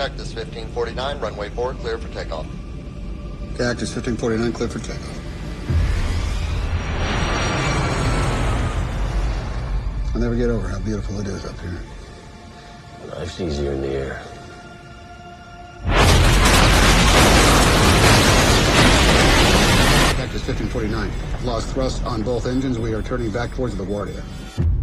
Cactus 1549, runway 4, clear for takeoff. Cactus 1549, clear for takeoff. I'll never get over how beautiful it is up here. Life's easier in the air. Cactus 1549. Lost thrust on both engines. We are turning back towards LaGuardia.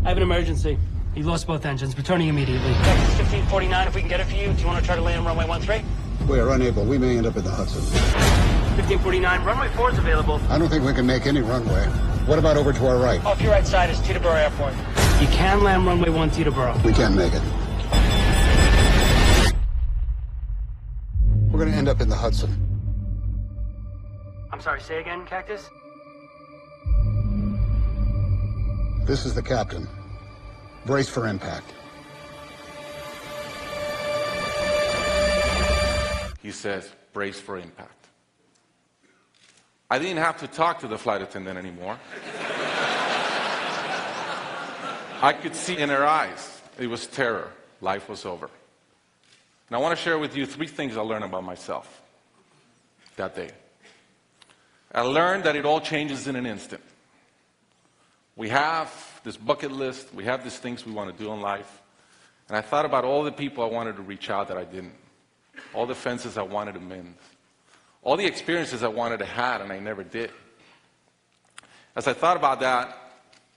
I have an emergency. He lost both engines. Returning immediately. Cactus 1549, if we can get it for you. Do you want to try to land runway 13? We are unable. We may end up in the Hudson. 1549, runway 4 is available. I don't think we can make any runway. What about over to our right? Off your right side is Teterboro Airport. You can land runway 1 Teterboro. We can make it. We're going to end up in the Hudson. I'm sorry, say again, Cactus? This is the captain. Brace for impact. He says, brace for impact. I didn't have to talk to the flight attendant anymore. I could see in her eyes, it was terror. Life was over. And I want to share with you 3 things I learned about myself that day. I learned that it all changes in an instant. We have this bucket list, we have these things we want to do in life. And I thought about all the people I wanted to reach out that I didn't. All the fences I wanted to mend. All the experiences I wanted to have and I never did. As I thought about that,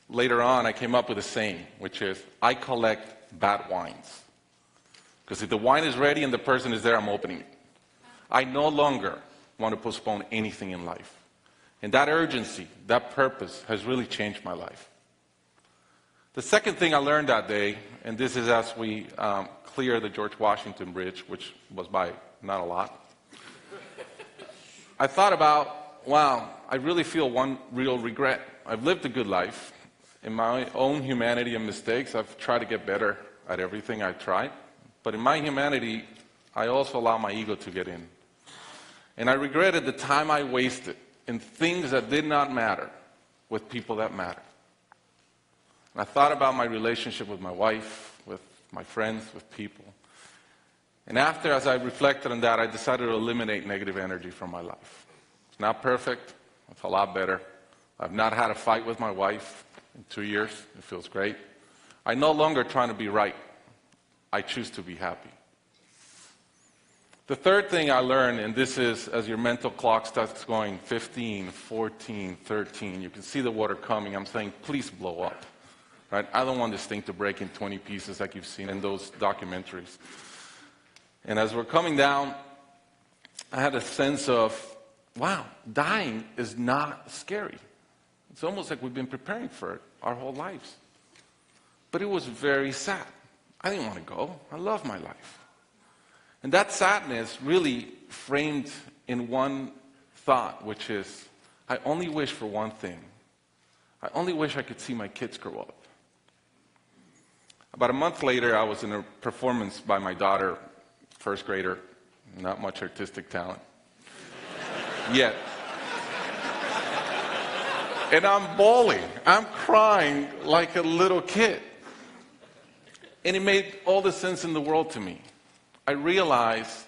later on I came up with a saying, which is, I collect bad wines. Because if the wine is ready and the person is there, I'm opening it. I no longer want to postpone anything in life. And that urgency, that purpose has really changed my life. The second thing I learned that day, and this is as we clear the George Washington Bridge, which was by not a lot. I thought about, wow, I really feel one real regret. I've lived a good life. In my own humanity and mistakes, I've tried to get better at everything I've tried. But in my humanity, I also allow my ego to get in. And I regretted the time I wasted in things that did not matter with people that matter. And I thought about my relationship with my wife, with my friends, with people. And after, as I reflected on that, I decided to eliminate negative energy from my life. It's not perfect. It's a lot better. I've not had a fight with my wife in 2 years. It feels great. I'm no longer trying to be right. I choose to be happy. The third thing I learned, and this is as your mental clock starts going 15, 14, 13, you can see the water coming. I'm saying, please blow up. Right? I don't want this thing to break in 20 pieces like you've seen in those documentaries. And as we're coming down, I had a sense of, wow, dying is not scary. It's almost like we've been preparing for it our whole lives. But it was very sad. I didn't want to go. I love my life. And that sadness really framed in one thought, which is, I only wish for one thing. I only wish I could see my kids grow up. About a month later, I was in a performance by my daughter, first grader, not much artistic talent, yet. And I'm bawling, I'm crying like a little kid. And it made all the sense in the world to me. I realized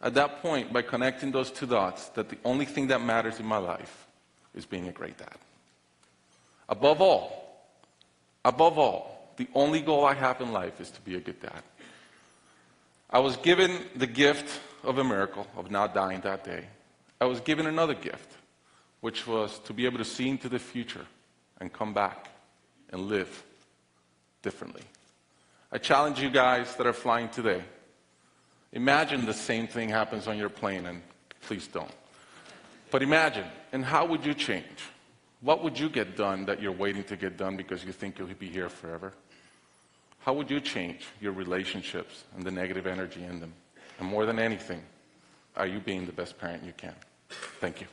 at that point, by connecting those 2 dots, that the only thing that matters in my life is being a great dad. Above all, the only goal I have in life is to be a good dad. I was given the gift of a miracle of not dying that day. I was given another gift, which was to be able to see into the future and come back and live differently. I challenge you guys that are flying today. Imagine the same thing happens on your plane, and please don't. But imagine, and how would you change? What would you get done that you're waiting to get done because you think you'll be here forever? How would you change your relationships and the negative energy in them? And more than anything, are you being the best parent you can? Thank you.